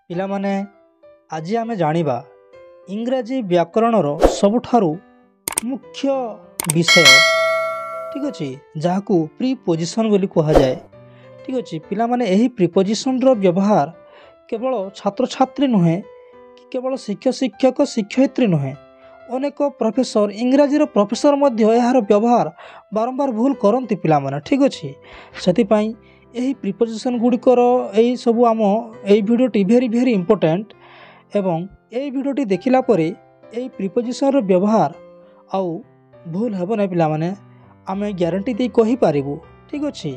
ପିଲାମାନେ ଆଜି ଆମେ ଜାଣିବା ଇଂରାଜୀ ବ୍ୟାକରଣର ସବୁଠାରୁ ମୁଖ୍ୟ ବିଷୟ, ଠିକ୍ ଅଛି, ଯାହାକୁ ପ୍ରିପୋଜିସନ୍ ବୋଲି କୁହାଯାଏ। ଠିକ୍ ଅଛି ପିଲାମାନେ, ଏହି ପ୍ରିପୋଜିସନ୍ର ବ୍ୟବହାର କେବଳ ଛାତ୍ରଛାତ୍ରୀ ନୁହେଁ କି କେବଳ ଶିକ୍ଷକ ଶିକ୍ଷୟିତ୍ରୀ ନୁହେଁ, ଅନେକ ପ୍ରଫେସର, ଇଂରାଜୀର ପ୍ରଫେସର ମଧ୍ୟ ଏହାର ବ୍ୟବହାର ବାରମ୍ବାର ଭୁଲ କରନ୍ତି ପିଲାମାନେ। ଠିକ୍ ଅଛି, ସେଥିପାଇଁ ଏହି ପ୍ରିପୋଜିସନ୍ ଗୁଡ଼ିକର ସବୁ ଏହି ଭିଡ଼ିଓଟି ଭେରି ଇମ୍ପୋର୍ଟାଣ୍ଟ ଏବଂ ଏହି ଭିଡ଼ିଓଟି ଦେଖିଲା ପରେ ଏହି ପ୍ରିପୋଜିସନ୍ର ବ୍ୟବହାର ଆଉ ଭୁଲ ହେବ ନାହିଁ ପିଲାମାନେ, ଆମେ ଗ୍ୟାରେଣ୍ଟି ଦେଇ କହିପାରିବୁ। ଠିକ୍ ଅଛି,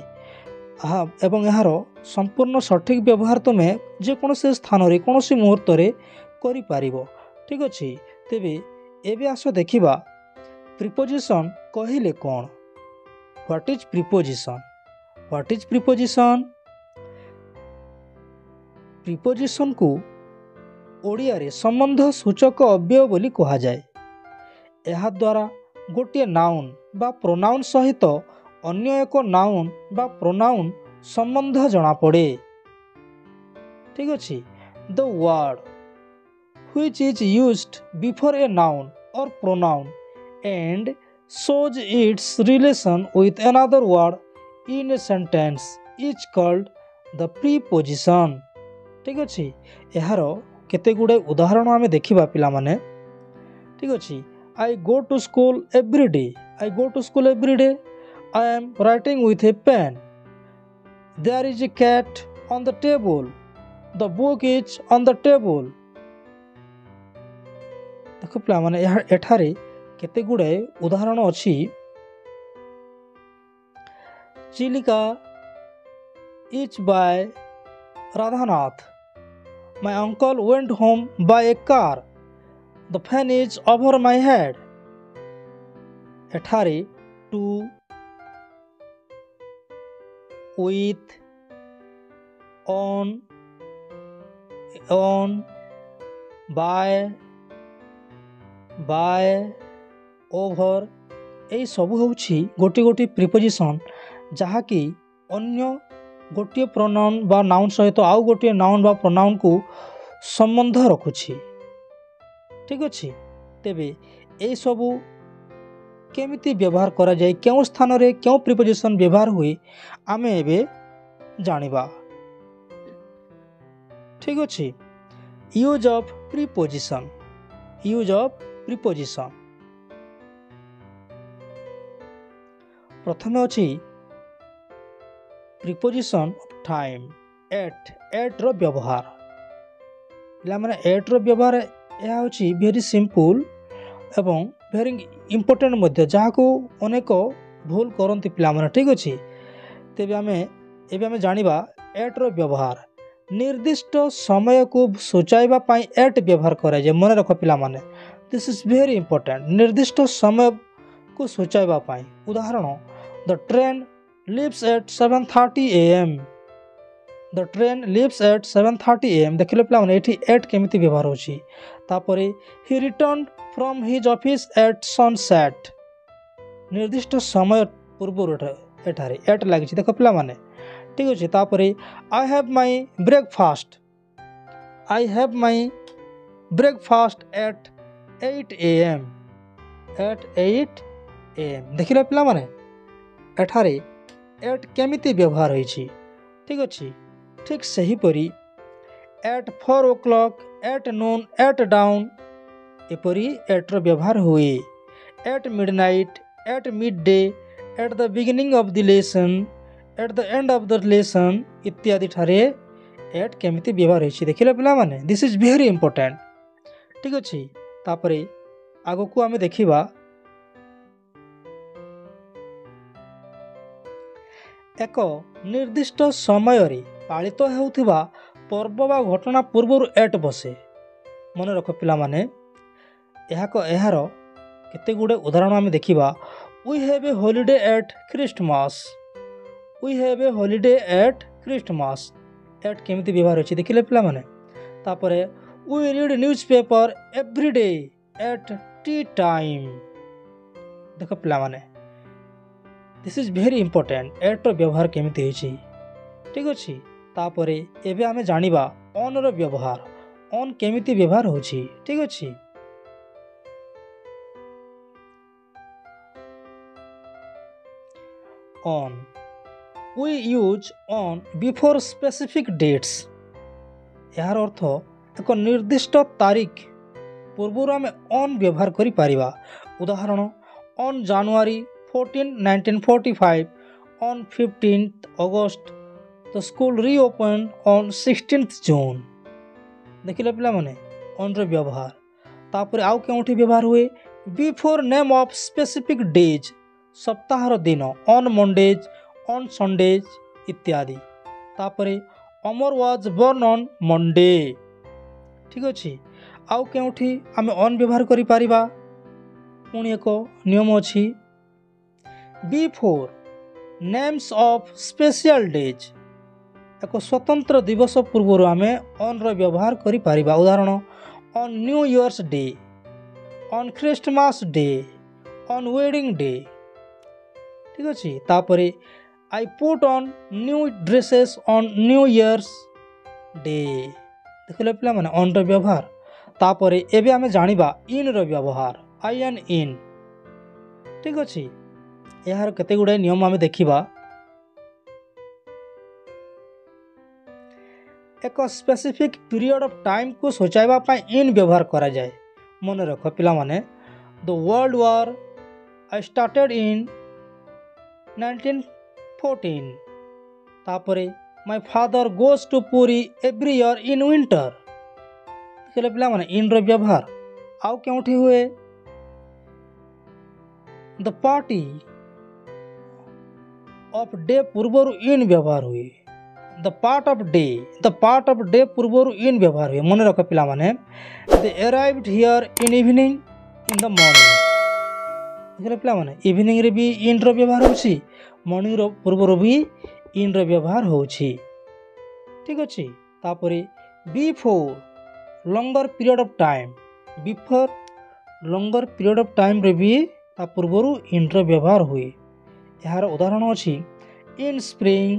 ଏବଂ ଏହାର ସମ୍ପୂର୍ଣ୍ଣ ସଠିକ୍ ବ୍ୟବହାର ତୁମେ ଯେକୌଣସି ସ୍ଥାନରେ କୌଣସି ମୁହୂର୍ତ୍ତରେ କରିପାରିବ। ଠିକ୍ ଅଛି, ତେବେ ଏବେ ଆସ ଦେଖିବା ପ୍ରିପୋଜିସନ୍ କହିଲେ କ'ଣ। What is preposition? What is preposition? ପ୍ରିପୋଜିସନ୍କୁ ଓଡ଼ିଆରେ ସମ୍ବନ୍ଧ ସୂଚକ ଅବ୍ୟୟ ବୋଲି କୁହାଯାଏ। ଏହାଦ୍ୱାରା ଗୋଟିଏ ନାଉନ୍ ବା ପ୍ରୋନାଉନ୍ ସହିତ ଅନ୍ୟ ଏକ ନାଉନ୍ ବା ପ୍ରୋନାଉନ୍ ସମ୍ବନ୍ଧ ଜଣାପଡ଼େ। ଠିକ୍ ଅଛି, ଦ ward which is used before a noun or pronoun and shows its relation with another word in a sentence is called the preposition. ଠିକ୍ ଅଛି, ଏହାର କେତେ ଗୁଡ଼ିଏ ଉଦାହରଣ ଆମେ ଦେଖିବା ପିଲାମାନେ। ଠିକ୍ ଅଛି, I go to school every day. I go to school every day. I am writing with a pen. There is a cat on the table. The book is on the table. ଦେଖ ପିଲାମାନେ, ଏଠାରେ କେତେ ଗୁଡ଼ିଏ ଉଦାହରଣ ଅଛି। Chilika is by Radhanath. My uncle went home by a car. The fan is over my head. ଏଠାରେ to, with, on, by, over ଏହି ସବୁ ହେଉଛି ଗୋଟିଏ ଗୋଟିଏ ପ୍ରିପୋଜିସନ୍, ଯାହାକି ଅନ୍ୟ ଗୋଟିଏ ପ୍ରୋନାଉନ୍ ବା ନାଉନ୍ ସହିତ ଆଉ ଗୋଟିଏ ନାଉନ୍ ବା ପ୍ରୋନାଉନ୍କୁ ସମ୍ବନ୍ଧ ରଖୁଛି। ଠିକ୍ ଅଛି, ତେବେ ଏହିସବୁ କେମିତି ବ୍ୟବହାର କରାଯାଏ, କେଉଁ ସ୍ଥାନରେ କେଉଁ ପ୍ରିପୋଜିସନ୍ ବ୍ୟବହାର ହୁଏ, ଆମେ ଏବେ ଜାଣିବା। ଠିକ୍ ଅଛି, use of preposition. Use of preposition ପ୍ରଥମେ ଅଛି ପ୍ରିପୋଜିସନ୍ ଅଫ୍ ଟାଇମ୍। ଏଟ୍ର ବ୍ୟବହାର। ପିଲାମାନେ, ଏଟ୍ର ବ୍ୟବହାର ଏହା ହେଉଛି ଭେରି ସିମ୍ପୁଲ୍ ଏବଂ ଭେରି ଇମ୍ପୋର୍ଟାଣ୍ଟ ମଧ୍ୟ, ଯାହାକୁ ଅନେକ ଭୁଲ କରନ୍ତି ପିଲାମାନେ। ଠିକ୍ ଅଛି, ତେବେ ଏବେ ଆମେ ଜାଣିବା ଏଟ୍ର ବ୍ୟବହାର। ନିର୍ଦ୍ଦିଷ୍ଟ ସମୟକୁ ସୂଚାଇବା ପାଇଁ ଏଟ୍ ବ୍ୟବହାର କରାଯାଏ। ମନେ ରଖ ପିଲାମାନେ, ଦିସ୍ ଇଜ୍ ଭେରି ଇମ୍ପୋର୍ଟାଣ୍ଟ। ନିର୍ଦ୍ଦିଷ୍ଟ ସମୟକୁ ସୂଚାଇବା ପାଇଁ, ଉଦାହରଣ, the train leaves at 7:30 AM. The train leaves at 7:30 AM। ଦେଖିଲେ ପିଲାମାନେ, ଏଠି ଏଟ୍ କେମିତି ବ୍ୟବହାର ହେଉଛି। ତାପରେ he returned from his office at sunset. ନିର୍ଦ୍ଦିଷ୍ଟ ସମୟ ପୂର୍ବରୁ ଏଠାରେ ଏଟ୍ ଲାଗିଛି। ଦେଖ ପିଲାମାନେ, ଠିକ୍ ଅଛି। ତାପରେ I have my breakfast. I have my breakfast at 8 AM. At 8 AM। ଦେଖିଲେ ପିଲାମାନେ, ଏଠାରେ ଏଟ୍ କେମିତି ବ୍ୟବହାର ହୋଇଛି। ଠିକ୍ ଅଛି, ଠିକ୍ ସେହିପରି at 4 o'clock, at noon, at dawn, ଏପରି ଏଟ୍ର ବ୍ୟବହାର ହୁଏ। At midnight, at midday, at the beginning of the lesson, at the end of the lesson ଇତ୍ୟାଦି ଠାରେ ଏଟ୍ କେମିତି ବ୍ୟବହାର ହୋଇଛି। ଦେଖିଲେ ପିଲାମାନେ, ଦିସ୍ ଇଜ୍ ଭେରି ଇମ୍ପୋର୍ଟାଣ୍ଟ। ଠିକ୍ ଅଛି, ତାପରେ ଆଗକୁ ଆମେ ଦେଖିବା ଏକ ନିର୍ଦ୍ଦିଷ୍ଟ ସମୟରେ ପାଳିତ ହେଉଥିବା ପର୍ବ ବା ଘଟଣା ପୂର୍ବରୁ ଏଟ୍ ବସେ। ମନେ ରଖ ପିଲାମାନେ, ଏହାର କେତେ ଗୁଡ଼ିଏ ଉଦାହରଣ ଆମେ ଦେଖିବା। We have a holiday at Christmas. We have a holiday at Christmas. At କେମିତି ବ୍ୟବହାର ହେଉଛି ଦେଖିଲେ ପିଲାମାନେ। ତାପରେ we read newspaper every day at tea time. ଦେଖ ପିଲାମାନେ, ଦିସ୍ ଇଜ୍ ଭେରି ଇମ୍ପୋର୍ଟାଣ୍ଟ। ଏଟ୍ର ବ୍ୟବହାର କେମିତି ହୋଇଛି। ଠିକ୍ ଅଛି, ତାପରେ ଏବେ ଆମେ ଜାଣିବା ଅନ୍ ର ବ୍ୟବହାର ଅନ୍ କେମିତି ବ୍ୟବହାର ହେଉଛି ଠିକ୍ ଅଛି। On we use on before specific dates। ଏହାର ଅର୍ଥ ଏକ ନିର୍ଦ୍ଦିଷ୍ଟ ତାରିଖ ପୂର୍ବରୁ ଆମେ ଅନ୍ ବ୍ୟବହାର କରିପାରିବା। ଉଦାହରଣ on January 14, 1945, on 15th August, the school reopened on 16th June। ଦେଖିଲେ ପିଲାମାନେ ଅନ୍ର ବ୍ୟବହାର। ତାପରେ ଆଉ କେଉଁଠି ବ୍ୟବହାର ହୁଏ before name of specific days, ସପ୍ତାହର ଦିନ ଅନ୍ ମଣ୍ଡେଜ୍, ଅନ୍ ସଣ୍ଡେଜ୍ ଇତ୍ୟାଦି। ତାପରେ ଅମର ୱାଜ୍ ବର୍ନ ଅନ୍ ମଣ୍ଡେ। ଠିକ୍ ଅଛି। ଆଉ କେଉଁଠି ଆମେ ଅନ୍ ବ୍ୟବହାର କରିପାରିବା ପୁଣି ଏକ ନିୟମ ଅଛି before names of special days, ଏକ ସ୍ୱତନ୍ତ୍ର ଦିବସ ପୂର୍ବରୁ ଆମେ ଅନ୍ର ବ୍ୟବହାର କରିପାରିବା। ଉଦାହରଣ on new years day, on Christmas day, on wedding day. ଠିକ୍ ଅଛି। ତାପରେ I put on new dresses on new years day. ଦେଖିଲେ ପିଲାମାନେ ଅନ୍ର ବ୍ୟବହାର। ତାପରେ ଏବେ ଆମେ ଜାଣିବା ଇନ୍ର ବ୍ୟବହାର ଆଇଏନ୍ ଇନ୍। ଠିକ୍ ଅଛି। ଏହାର କେତେ ଗୁଡ଼ିଏ ନିୟମ ଆମେ ଦେଖିବା। ଏକ ସ୍ପେସିଫିକ୍ ପିରିୟଡ଼ ଅଫ୍ ଟାଇମ୍କୁ ସୂଚାଇବା ପାଇଁ ଇନ୍ ବ୍ୟବହାର କରାଯାଏ। ମନେ ରଖ ପିଲାମାନେ the world war I started in 1914। ତାପରେ my father goes to Puri every year in winter. ଦେଖିଲେ ପିଲାମାନେ ଇନ୍ର ବ୍ୟବହାର। ଆଉ କେଉଁଠି ହୁଏ ଦ ପାର୍ଟି ଅଫ୍ ଡେ ପୂର୍ବରୁ ଇନ୍ ବ୍ୟବହାର ହୁଏ। ଦ ପାର୍ଟ ଅଫ୍ ଡେ ପୂର୍ବରୁ ଇନ୍ ବ୍ୟବହାର ହୁଏ। ମନେ ରଖ ପିଲାମାନେ they arrived here in evening in the morning. ଦେଖିଲେ ପିଲାମାନେ ଇଭିନିଂରେ ବି ଇନ୍ର ବ୍ୟବହାର ହେଉଛି, ମର୍ଣ୍ଣିଂର ପୂର୍ବରୁ ବି ଇନ୍ର ବ୍ୟବହାର ହେଉଛି। ଠିକ୍ ଅଛି। ତାପରେ before langar period of time, before langar period of ଟାଇମ୍ରେ ବି ତା ପୂର୍ବରୁ ଇନ୍ର ବ୍ୟବହାର ହୁଏ। ଏହାର ଉଦାହରଣ ଅଛି in spring,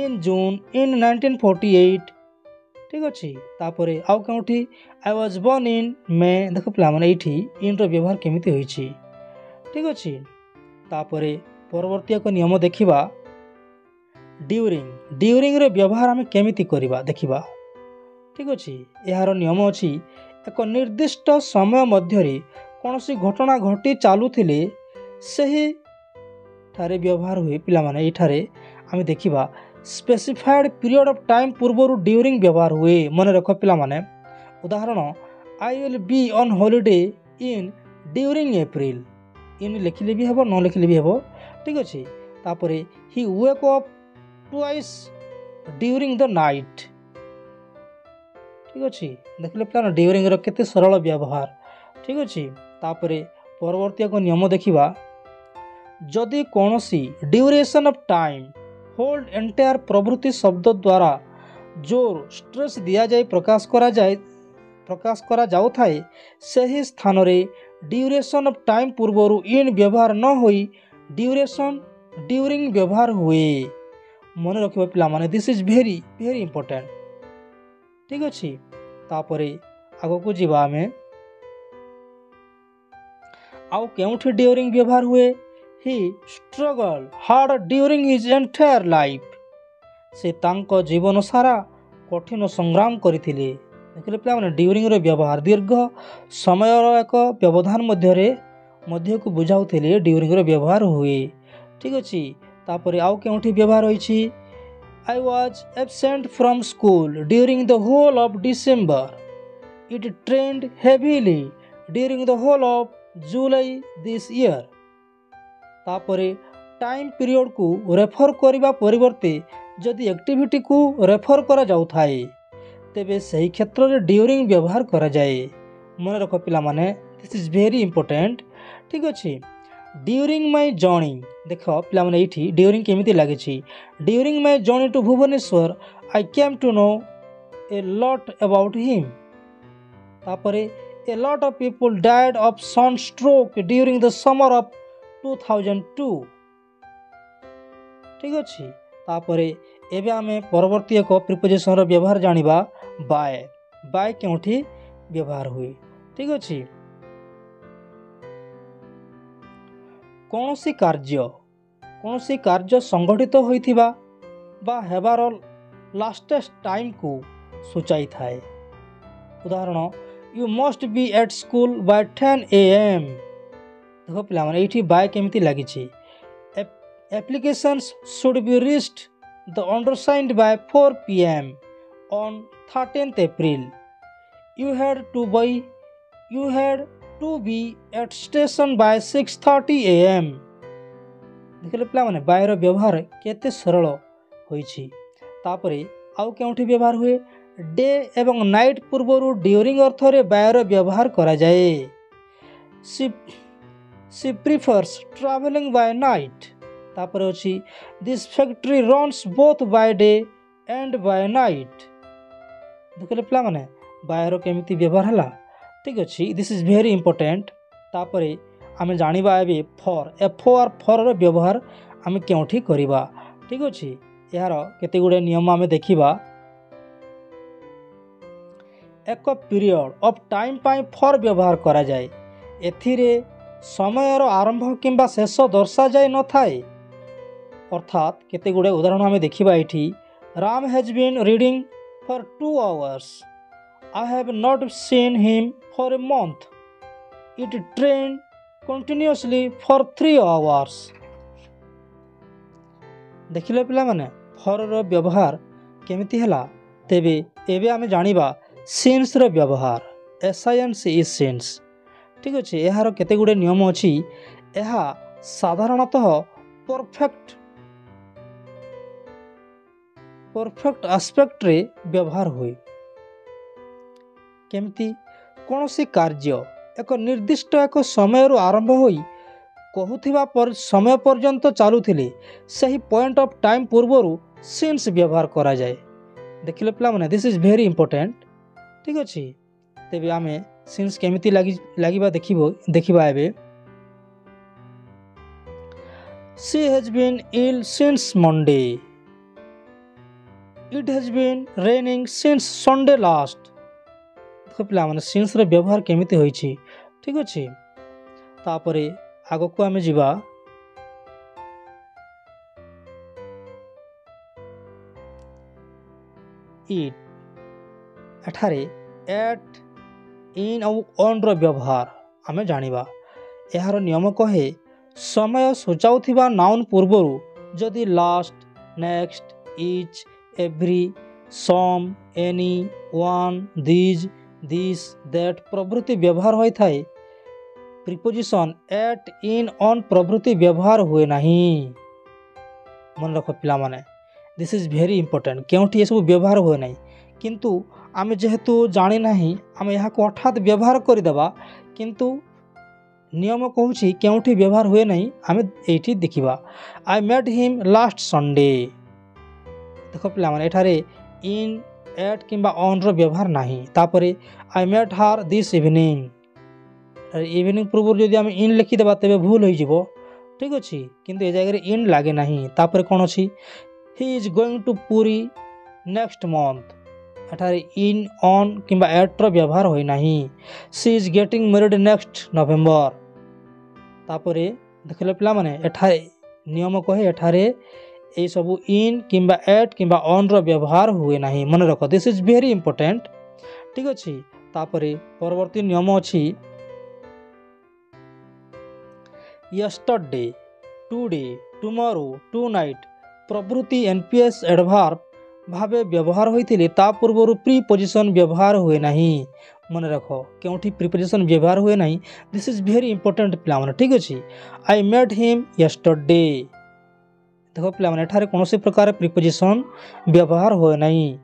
in June, in 1948। ଠିକ୍ ଅଛି। ତାପରେ ଆଉ କେଉଁଠି I was born in May. ଦେଖ ପିଲାମାନେ ଏଇଠି ଇନ୍ର ବ୍ୟବହାର କେମିତି ହୋଇଛି। ଠିକ୍ ଅଛି। ତାପରେ ପରବର୍ତ୍ତୀ ଏକ ନିୟମ ଦେଖିବା ଡ୍ୟୁରିଂର ବ୍ୟବହାର ଆମେ କେମିତି କରିବା ଦେଖିବା। ଠିକ୍ ଅଛି। ଏହାର ନିୟମ ଅଛି ଏକ ନିର୍ଦ୍ଦିଷ୍ଟ ସମୟ ମଧ୍ୟରେ କୌଣସି ଘଟଣା ଘଟି ଚାଲୁଥିଲେ ସେହିଠାରେ ବ୍ୟବହାର ହୁଏ। ପିଲାମାନେ ଏଇଠାରେ ଆମେ ଦେଖିବା ସ୍ପେସିଫାଏଡ୍ ପିରିୟଡ଼ ଅଫ୍ ଟାଇମ୍ ପୂର୍ବରୁ ଡ୍ୟୁରିଂ ବ୍ୟବହାର ହୁଏ। ମନେ ରଖ ପିଲାମାନେ ଉଦାହରଣ I will be on holiday in during April. In ଲେଖିଲେ ବି ହେବ, ନ ଲେଖିଲେ ବି ହେବ। ଠିକ୍ ଅଛି। ତାପରେ he wake up twice during the night. ଠିକ୍ ଅଛି। ଦେଖିଲେ ପିଲାମାନେ ଡ୍ୟୁରିଂର କେତେ ସରଳ ବ୍ୟବହାର। ଠିକ୍ ଅଛି। ତାପରେ ପରବର୍ତ୍ତୀ ଏକ ନିୟମ ଦେଖିବା ଯଦି କୌଣସି duration of time hold entire ପ୍ରଭୃତି ଶବ୍ଦ ଦ୍ୱାରା ଜୋର ଷ୍ଟ୍ରେସ୍ ଦିଆଯାଇ ପ୍ରକାଶ କରାଯାଉଥାଏ ସେହି ସ୍ଥାନରେ ଡ୍ୟୁରେସନ୍ ଅଫ୍ ଟାଇମ୍ ପୂର୍ବରୁ ଇନ୍ ବ୍ୟବହାର ନ ହୋଇ ଡ୍ୟୁରିଂ ବ୍ୟବହାର ହୁଏ। ମନେ ରଖିବ ପିଲାମାନେ this is very very important. ଠିକ୍ ଅଛି। ତାପରେ ଆଗକୁ ଯିବା ଆମେ ଆଉ କେଉଁଠି ଡ୍ୟୁରିଂ ବ୍ୟବହାର ହୁଏ he struggle hard during his entire life. ସେ ତାଙ୍କ ଜୀବନ ସାରା କଠିନ ସଂଗ୍ରାମ କରିଥିଲେ। ଦେଖିଲେ ପିଲାମାନେ ଡ୍ୟୁରିଂର ବ୍ୟବହାର ଦୀର୍ଘ ସମୟର ଏକ ବ୍ୟବଧାନ ମଧ୍ୟକୁ ବୁଝାଉଥିଲେ ଡ୍ୟୁରିଂର ବ୍ୟବହାର ହୁଏ। ଠିକ୍ ଅଛି। ତାପରେ ଆଉ କେଉଁଠି ବ୍ୟବହାର ହୋଇଛି I was absent from school during the whole of December. It rained heavily during the whole of July this year. ତାପରେ ଟାଇମ୍ ପିରିୟଡ଼କୁ ରେଫର୍ କରିବା ପରିବର୍ତ୍ତେ ଯଦି ଆକ୍ଟିଭିଟିକୁ ରେଫର୍ କରାଯାଉଥାଏ ତେବେ ସେହି କ୍ଷେତ୍ରରେ ଡ୍ୟୁରିଂ ବ୍ୟବହାର କରାଯାଏ। ମନେ ରଖ ପିଲାମାନେ ଦିସ୍ ଇଜ୍ ଭେରି ଇମ୍ପୋର୍ଟାଣ୍ଟ। ଠିକ୍ ଅଛି। ଡ୍ୟୁରିଂ ମାଇ ଜର୍ଣ୍ଣି ଦେଖ ପିଲାମାନେ ଏଇଠି ଡ୍ୟୁରିଂ କେମିତି ଲାଗିଛି during my journey to Bhubaneswar I came to know a lot about him. ତାପରେ a lot of people died of sunstroke during the summer of 2002। ଠିକ୍ ଅଛି। ତାପରେ एबे आमे परवर्ती एक प्रिपोजिशन रो व्यवहार जानिबा बाय। बाय केउठी व्यवहार हुए ठीक अछि। कौनसी कार्य संगठित होइथिबा बा हेबार लास्टेस्ट टाइम को सूचाई थाए। उदाहरण you must be at school by 10 AM। देखो पिला माने एठी बाय केमिति लागिछि। Applications should be reached the undersigned by 4 PM on 13th April। You had to be at station by 6:30 AM। देखले पिला माने बाय रो व्यवहार केते सरल होइछि। तापरे आउ केउठी व्यवहार हुए डे एवं नाइट पूर्वरु ड्यूरिंग अर्थ रे बाय रो व्यवहार करा जाए। She prefers travelling by night. तापरे अछि this factory runs both by day and by night. देखले पिला माने बाय रो केमिति व्यवहार हला ठीक अछि। This is very important. तापरे आमे जानिबा एबे फॉर फॉर रो व्यवहार आमे केउठी करिबा ठीक अछि। यार केते गुडे नियम आमे देखिबा। एक period of time pi for व्यवहार करा जाए। एथिरे समयर आरंभ किंबा शेष दर्शा जाए न थाए। अर्थात केते गुडे उदाहरण आमे देखिबा एठी Ram has been reading for 2 hours। I have not seen him for a month. It ट्रेन कंटिन्यूअसली फॉर 3 hours। देखिले पिला माने फॉर रो व्यवहार केमिति हला। तेबे एबे आमे जानिबा सिंस रो व्यवहार। SINCE सिंस ठीक अछि। एहार केते गुडे नियम अछि। एहा साधारणतः परफेक्ट एस्पेक्ट रे व्यवहार हुए। केमिति कोनोसी कार्य एक निर्दिष्ट एक समय रु आरंभ होई कहूथिबा समय पर्यंत चालुथिले सही पॉइंट ऑफ टाइम पूर्वरु सिंस व्यवहार करा जाए। देखिले पिला माने दिस इज वेरी इंपोर्टेंट ठीक अछि। तेबे आमे सिंस केमिति लागिबा देखिबा एबे she has been ill since Monday. It has been raining since Sunday last. देखो पिला माने सिंस रो व्यवहार केमिति होइछि ठीक अछि। तापरे आगो को आमे जिबा। इट एठारे एट इन और ऑन रो व्यवहार आमे जानिबा। एहार नियम कहे समय सूचाउथिबा नाउन पूर्वरु जदि last next each every some any one this that प्रभृति व्यवहार होई थाए प्रिपोजिशन एट इन ऑन प्रभृति व्यवहार हुए नहीं। मन रखो पिला माने दिस इज वेरी इंपोर्टेंट। केउठी ये सब व्यवहार हुए नहीं किंतु आमे जेहेतु जानि नाही आमे यहाँ को हठात व्यवहार करि देबा किंतु नियम कहूछि केउठी व्यवहार हुए नहीं आमे एठी देखिबा। I met him last Sunday. देखो पिला माने एठारे इन एट किंबा ऑन रो व्यवहार नाही। तापरे I met her this evening. Evening पूर्व जदि आमे इन लिखि देबा तबे भूल होई जिवो ठीक अछि। किंतु ए जगह रे इन लागे नाही। तापरे कोन अछि he is going to Puri next month. एठारे इन ऑन किंबा एट रो व्यवहार होई नाही। She is getting married next November. तापरे देखले पिला माने एठारे नियम कहे एठारे ए सब इन किंबा एट किंबा ऑन रो व्यवहार हुए नाही। मन रखो दिस इज वेरी इंपोर्टेंट ठीक अछि। तापरे परवर्ती नियम अछि yesterday today tomorrow tonight प्रभृति एनपीएस एडवर्ब भावे व्यवहार होइथिले ता पूर्वरु प्रीपोजिशन व्यवहार हुए नाही। मन रखो केउठी प्रीपोजिशन व्यवहार हुए नाही। दिस इज वेरी इंपोर्टेंट पिला माने ठीक अछि। I met him yesterday. देखो पिला माने एठारे कोनोसी प्रकार प्रीपोजिशन व्यवहार हुए नाही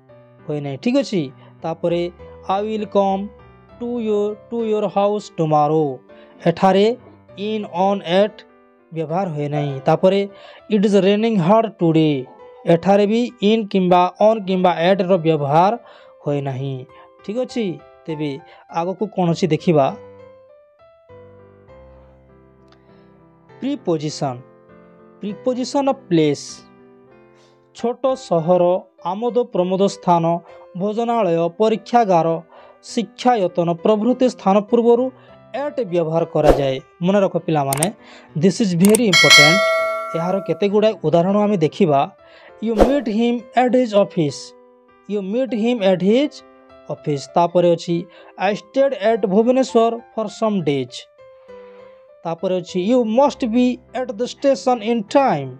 ठीक अछि। तापरे I will come to your house tomorrow. एठारे इन ऑन एट व्यवहार हुए नहीं। तापरे it is raining hard today. एठारे भी इन किंबा ऑन किंबा एट रो व्यवहार हुए नहीं ठीक अछि। तेबे आगो को कोन अछि देखिबा। प्रीपोजिशन ऑफ प्लेस छोट सहर आमोद प्रमोद स्थान भोजनालय परीक्षागार शिक्षायतन प्रभृति स्थान पूर्वर एट व्यवहार करा जाए। मन रख पिला माने दिस इज वेरी इंपोर्टेंट। यार केते गुडा उदाहरण आम देखा। You meet him at his office, you meet him at his office. तापर अछि I stayed at Bhubaneswar for some days. तापर अछि you must be at the station in time.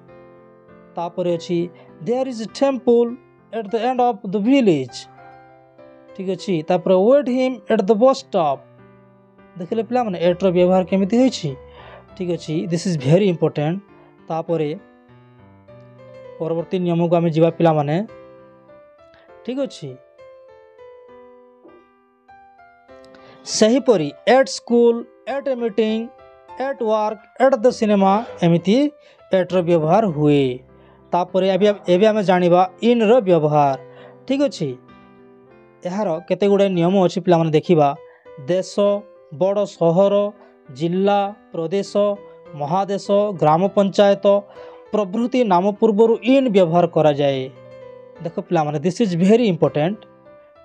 तापर अछि there is temple at the end of the village. ठीक अछि। तापर wait him at the bus stop. देखले पिला माने एट रो व्यवहार केमिति होई छी। ठीक अछि। This is very important. तापर परवर्ती नियम को आमे जीवा पिला माने। ठीक अछि। सही परी at school at a meeting at work at the cinema एमिति एट रो व्यवहार हुए। तापर एबे आमे जानिबा इन रो व्यवहार। ठीक अछि। यार केते गुडे नियम अछि पिला माने देखिबा। देश बड़ सहर जिला प्रदेश महादेश ग्राम पंचायत प्रभृति नाम पूर्वर इन व्यवहार करा जाए। देख पिला माने दिस इज वेरी इंपोर्टेंट।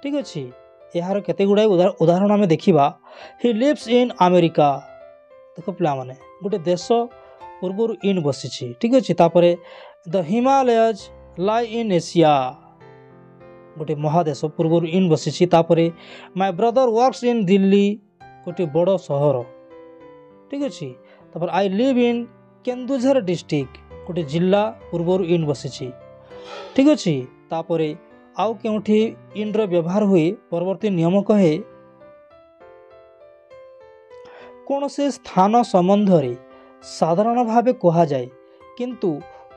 ठीक अछि। यार केते गुडे उदाहरण आमे देखिबा। He lives in America. देख पिला माने गोटे देश पूर्वर इन बसिछि। ठीक अछि। तापरे the Himalayas lie in Asia. गोटे महादेश पूर्वर इन बसिछि। तापरे my brother works in Delhi गोटे बड़ सहर। ठीक अछि। तापर I live in Keonjhar district गोटे जिला पूर्वर इन बसिछि। ठीक अछि। तापरे आउ केउठी इन रो व्यवहार हुए परवर्ती नियम कहे कोनोसी स्थान संबंध रे साधारण भावे कहा जाए किंतु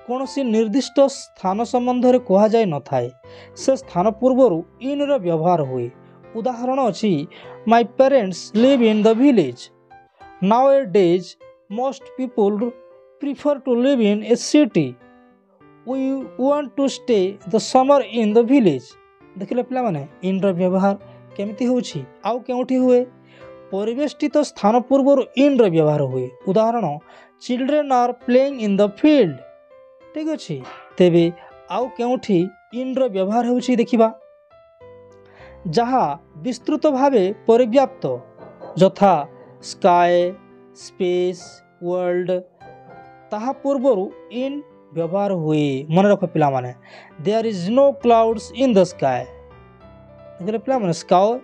कोनोसी निर्दिष्ट स्थान संबंध रे कहा जाए न थाए। से स्थान पूर्वर इन रो व्यवहार हुए। उदाहरण अछि my parents live in the village. Nowadays most people prefer to live in a city. We want to stay the summer in the village. देखले पिला माने इन रो व्यवहार केमिति होछि। आउ केउठी हुए परिवेष्टित स्थान पूर्वर इन रो व्यवहार हुए। उदाहरण children are playing in the field. ठीक अछि। तेबे आउ केउठी इन रो व्यवहार होछि देखिबा। जहा विस्तृत भावे परिव्याप्त यथा स्काई स्पेस वर्ल्ड ताहा पूर्वर इन व्यवहार हुए। मन रख पिला माने there is no clouds in the sky. देखले पिला माने स्काई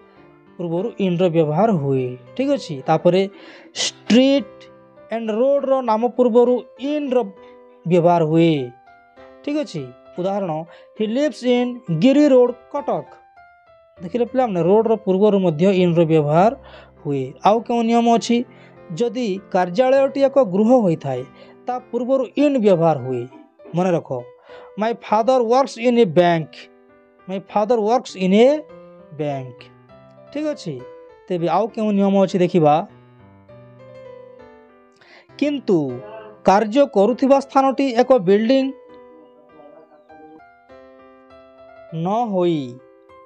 पूर्वर इन रो व्यवहार हुए। ठीक अछि। तापरे स्ट्रीट एंड रोड रो नाम पूर्वर इन रो व्यवहार हुए। ठीक अछि। उदाहरण he lives in Giri Road Cuttack. देखले पिला माने रोड रो पूर्वर मध्य इन रो व्यवहार हुए। आउ केउ नियम अछि जदि कार्यालयटी एक गृह होई थाए ता पूर्वर इन व्यवहार हुए। मन रखो my father works in A bank. My father works in A bank. ठीक अछि। तेबे आउ केउ नियम अछि देखिबा। किंतु कार्य करुथिबा स्थानटी एक बिल्डिंग न होई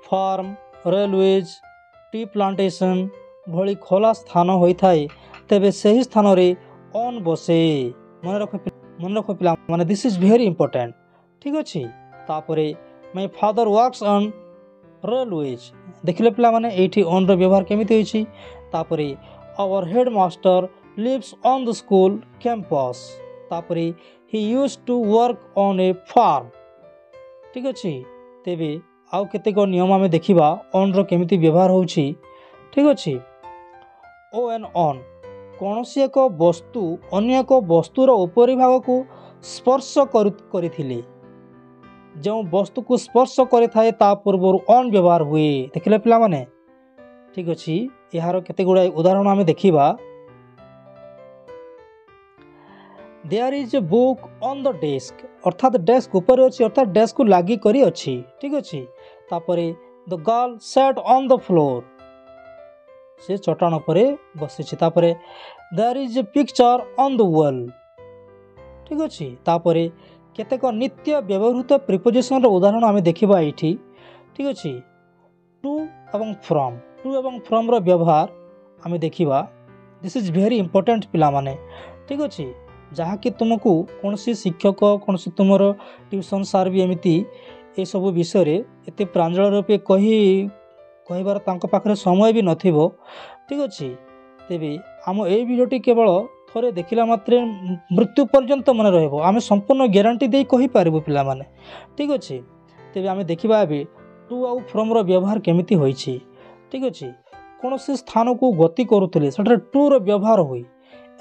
फार्म रेलवेज टी प्लांटेशन भली खोला स्थान होई थाए तेबे सही स्थान रे ऑन बसे। मन रख पिला माने दिस इज वेरी इंपोर्टेंट। ठीक अछि। तापरे my father works on railways. देखले पिला माने एठी ऑन रो व्यवहार केमिति होइछि। तापरे our headmaster lives on the school campus. तापरे he used to work on a farm. ठीक अछि। तेबे आउ केतेक नियम आमे देखिबा ऑन रो केमिति व्यवहार होउछि। ठीक अछि। ओ एन ऑन कोनोसी एक वस्तु अन्य एक वस्तुर उपरि भाग को स्पर्श करिथिले जो वस्तु को स्पर्श करे थाए ता पूर्वर ऑन व्यवहार हुए। देखले पिला माने। ठीक अछि। यार केते गुडा उदाहरण आमे देखिबा। There is a book on the desk अर्थात डेस्क ऊपर अछि अर्थात डेस्क को लागि करी अछि। ठीक अछि। तापरे the girl sat on the floor से चटाण परे बसिछि। तापरे there is a picture on the wall. ठीक अछि। तापरे केतेक नित्य व्यवहृत प्रिपोजिशन रो उदाहरण आमे देखिबा एठी। ठीक अछि। टू एवं फ्रॉम रो व्यवहार आमे देखिबा। दिस इज वेरी इंपोर्टेंट पिला माने। ठीक अछि। जहाँकि तुमको कौन शिक्षक कौन तुमर ट्यूशन सार भी एमती ये सब विषय एत प्रांजल रूपे कहबार पाखे समय भी नथिबो। ठीक अच्छे तेबे आम ए वीडियोटी केवल थोड़े देखला मात्रे मृत्यु पर्यंत मन रहिबो आमे संपूर्ण ग्यारंटी दे कहि पारिबो पिला माने। ठीक अच्छे तेबे आमे देखिबा एबे टू आउ फ्रॉम रो व्यवहार केमिति होइछि। ठीक अच्छे कौन से स्थान को गति करुले सेठार टू रो व्यवहार हुई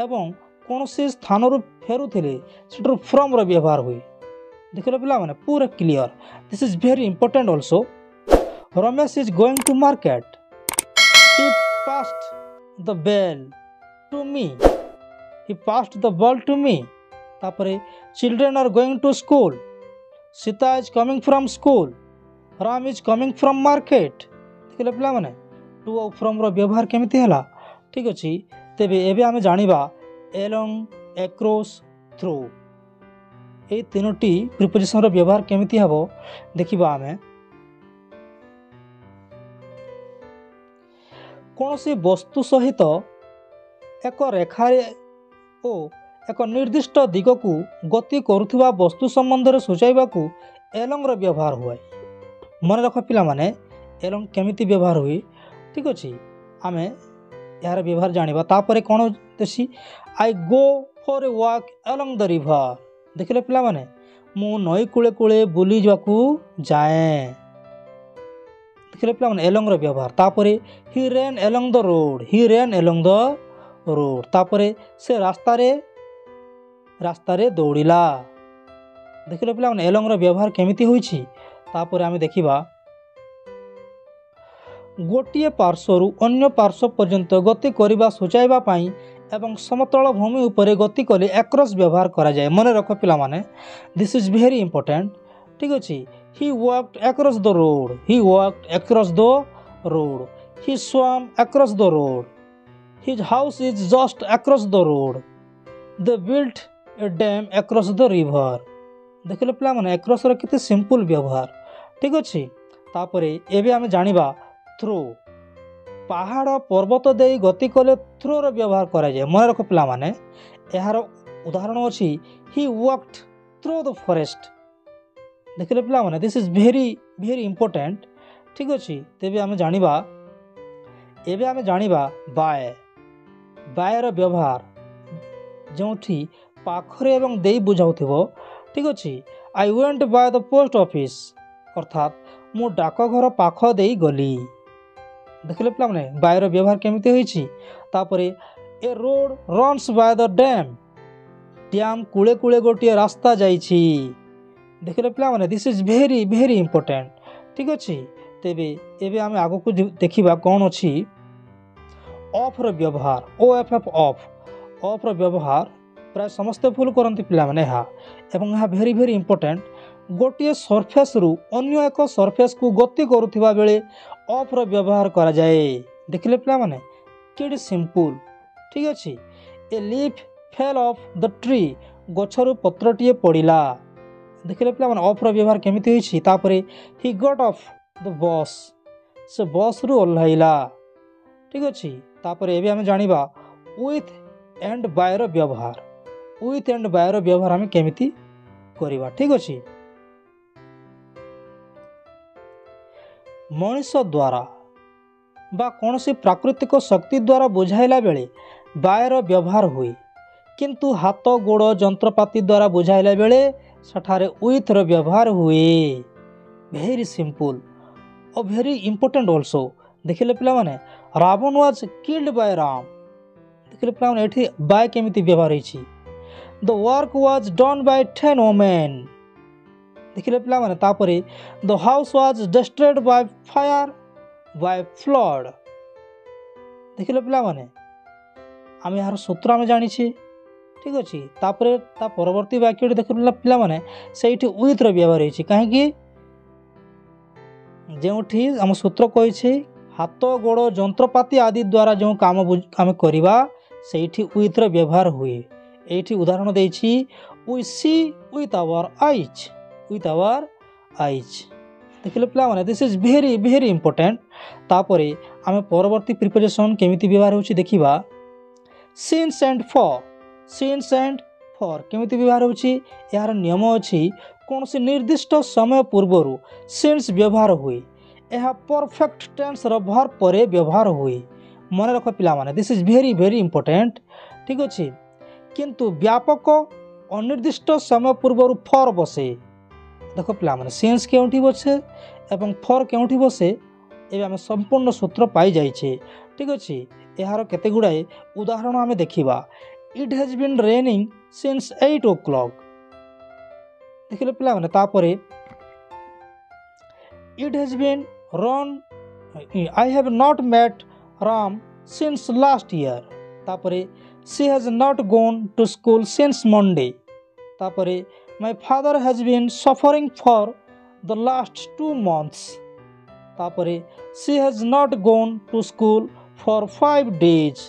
एवं कौन से स्थान रो फेरुले सेठार फ्रॉम रो व्यवहार हुई। देखिलो पिला माने पूरा clear. This is very important also. Ramesh is going to market, he passed the bell to me, he passed the ball to me। तापरे children are going to school, Sita is coming from school, Ram is coming from market। देखिले पिला माने to और from रो व्यवहार केमिति हला। ठीक अछि तेबे एबे आमे जानिबा along, across, through ए तीनोटी प्रिपोजिशन रो व्यवहार केमिति हबो देखिबा आमे। कौन सी वस्तु सहित एक रेखारे ओ एक निर्दिष्ट दिग को गति करुवा वस्तु संबंध में सूचाइबा को एलंग रो व्यवहार हुए। मन रख पिला माने एलंग केमिति व्यवहार हुए। ठीक अच्छे आमे यार व्यवहार जानिबा। तापरे कौन देसी I go for a walk along the river. देखिले पिला माने मु नई कूले कूले बुली जाकू जाए। देखिले पिला माने एलंग रो व्यवहार। तापरे he ran along the road, he ran along the road. तापरे से रास्ता रे दौड़िला। देखिले पिला माने एलंग रो व्यवहार केमिति होइछि। तापरे आमे देखिबा गोटिए पार्श्वरु अन्य पार्श्व पर्यंत गति करिबा सूचाइबा पाई एवं समतल भूमि उपरे गति कले एक्रॉस व्यवहार करा जाए। मन रख पिला माने दिस इज वेरी इंपोर्टेंट। ठीक अछि he walked across the road, he walked across the road, he swam across the road, his house is just across the road, they built a dam across the river। देखिले पिला माने across रो केते simple व्यवहार। ठीक अछि तापरे एबे आमे जानिबा थ्रू पहाड़ पर्वत देई गति कले थ्रू रो व्यवहार करा जाय। मन रख पिला माने एहार उदाहरण अछि he walked through the forest। देखिले पिला माने this is very very important. ठीक अच्छे तेबे आमे जानिबा एबे आमे जानिबा बाय। बाय रो व्यवहार जोठी पाखरे एवं देई बुझाउथिबो। ठीक अच्छे I went by the post office अर्थात मु डाकघर पाख देई गली। देखिले पिला माने बाय रो व्यवहार केमिति होइछि। तापरे a road runs by the dam, dam कूले कूले गोटिए रास्ता जाइछि। देखिले पिला माने this is very very important. ठीक अच्छे तेबे एबे आमे आगो को देखिबा कौन अछि ऑफ रो व्यवहार। ओ एफ एफ ऑफ रो व्यवहार प्राय समस्त भूल करंती पिला माने हा एवं हा वेरी वेरी इंपोर्टेंट। गोटिए सरफेस रु अन्य एक सरफेस को गति करुथिबा बेले ऑफ रो व्यवहार करा जाए। देखिले पिला माने केडी सिंपल। ठीक अच्छे a leaf fell off the tree, गछरु पत्रटिए पड़िला। देखिले पिला माने ऑफ रो व्यवहार केमिति होइछि। तापरे he got off the bus, से बस रु ओल्हाइला। ठीक अछि तापरे एबे हम जानिबा विथ एंड बाय रो व्यवहार। विथ एंड बाय रो व्यवहार हम केमिति करिबा। ठीक अछि मनुष्य द्वारा बा कौनसी प्राकृतिक शक्ति द्वारा बुझाइला बेले बाय रो व्यवहार हुए, किंतु हाथ गोड़ जंत्रपाति द्वारा बुझाइला बेले सठारे विथ रो व्यवहार हुए। वेरी सिंपल और वेरी इंपोर्टेंट आल्सो। देखिले पिला माने Ravana was killed by Ram. देखिले पिला माने एठी बाय केमिति व्यवहार होइछि। The work was done by 10 women. देखिले पिला माने तापरे the house was destroyed by fire by flood. देखिले पिला माने आमे यार सूत्र आमे जानि छी। ठीक अछि तापरे ता परवर्ती वाक्यटी देखिले पिला माने सेठी विथ रो व्यवहार होइछि। काहे कि जेउठी हम सूत्र कहि छी हाथ गोड़ जंत्रपाति आदि द्वारा जो काम आमे करिबा सेठी विथ रो व्यवहार हुए। एठी उदाहरण देछि we see with our eyes, with our eyes. देखिले पिला माने this is very very important. तापरे आमे परवर्ती प्रिपोजिशन केमिति व्यवहार होछि देखिबा। Since and for, since and for केमिति व्यवहार होछि यार नियम अछि कोनोसी निर्दिष्ट समय पूर्वरु सिंस व्यवहार हुई यह परफेक्ट टेंस रो वर्ब परे व्यवहार हुई मन रख पिला माने this is very very important ठीक अछि किंतु व्यापक अनिर्दिष्ट समय पूर्वरु फॉर बसे देख पिला माने सिंस केउठी बसे एवं फॉर केउठी बसे एबे हम संपूर्ण सूत्र पाई जाइछे ठीक अछि यार केते गुडाए उदाहरण आमे देखिबा it has been raining since 8 o'clock देखिले पिला माने तापरे it has been run I have not met Ram since last year तापरे she has not gone to school since Monday तापरे my father has been suffering for the last 2 months तापरे she has not gone to school for 5 days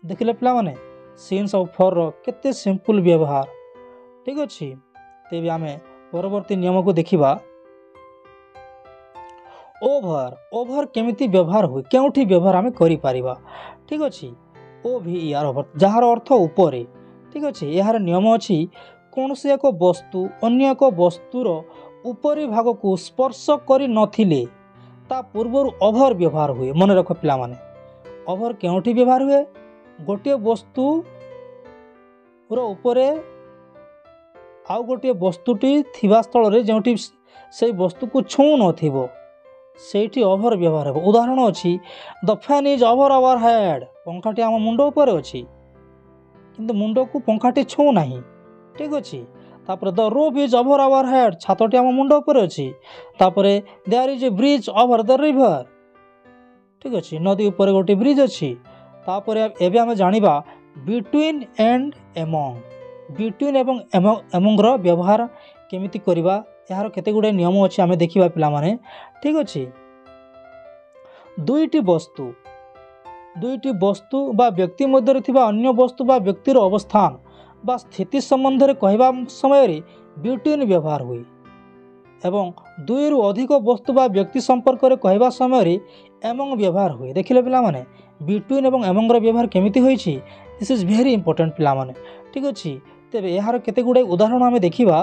देखिले पिला माने since और for रो केते simple व्यवहार ठीक अछि तेबे आमे परवर्ती नियम को देखिबा ओभर ओभर केमिति व्यवहार होय केउठी व्यवहार आमे करि पारिबा ठीक अछि ओ भी यार ओभर जहार अर्थ ऊपरे ठीक अछि यार नियम अछि कोनोसी एक वस्तु अन्य एक वस्तुर ऊपरी भाग को स्पर्श करि नथिले ता पूर्वरु ओभर व्यवहार हुए मन रख पिला माने ओभर केउठी व्यवहार हुए गोटे वस्तु रो ऊपरे आउ गोटे वस्तुटी थिबा स्थल रे जेउठी से वस्तु को छू नथिबो सेठी ओभर व्यवहार हो उदाहरण अछि the fan is over our head पंखाटी हम मुंडो ऊपर अछि किंतु मुंडो को पंखाटी छू नाही ठीक अछि तापर the roof is over our head छातटी हम मुंडो ऊपर अछि तापरे there is a bridge over the river ठीक अछि नदी ऊपर गोटे ब्रिज अछि तापरे एबे हम जानिबा बिटवीन एंड एमंग बिटवीन एवं एमंग रो व्यवहार केमिति करिबा यार केते गुडे नियम अछि आमे देखिबा पिला माने ठीक अछि दुईटी वस्तु बा व्यक्ति मध्य थिबा अन्य वस्तु बा व्यक्तिर अवस्थान बा स्थिति संबंध रे कहबा समय रे बिटवीन व्यवहार हुई एवं दुई रु अधिक वस्तु बा व्यक्ति संपर्क रे कहबा समय रे एमंग व्यवहार हुई देखिले पिला माने बिटवीन एवं एमंग रो व्यवहार केमिति होई छी दिस इज वेरी इंपोर्टेंट पिला माने ठीक अछि तेबे यार केते गुडे उदाहरण आमे देखिबा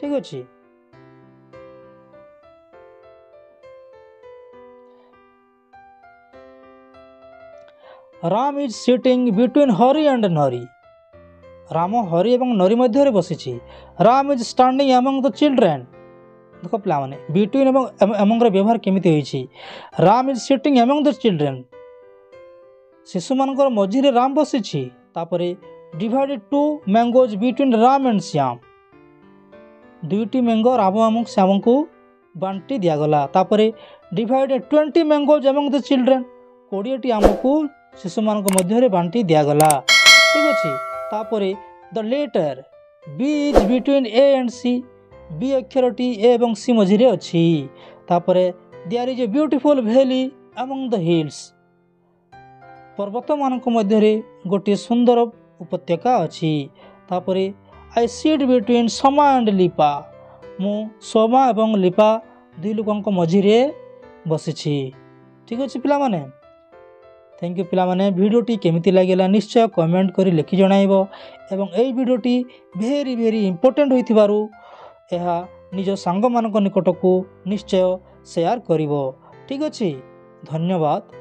ठीक अछि Ram is sitting between Hari and Nari Ram Hari एवं नरी मध्य रे बसिछि Ram is standing among the children देखो पिला माने बिटवीन एवं अमंग रो व्यवहार केमिति होई छी Ram is sitting among the children शिशु मानकर मझी रे राम बसिछि तापरे divided 2 mangoes between Ram and Shyam दुईटी मैंगो राम एवं श्याम को बांटी दिया गला तापरे divided 20 mangoes among the children 20 टी आम को शिशु मान मध्य रे बांटी दिया गला ठीक अछि तापरे the letter B is between A and C B अक्षरटी ए एवं सी मझी रे अछि तापरे there is a beautiful valley among the hills पर्वत मान मध्य रे गोटे सुंदर उपत्यका अछि तापरे I sit between Soma and Lipa मु सोमा एवं लिपा दुई लोकन मझी रे बसिछि ठीक अछि पिला माने थैंक यू पिला माने वीडियोटी केमिति लागेला निश्चय कमेंट करी लिखि जणाइबो एवं एई वीडियोटी वेरी वेरी इंपोर्टेंट होइथिबारु एहा निज सांग मानक निकट को निश्चय शेयर करिवो ठीक अछि धन्यवाद।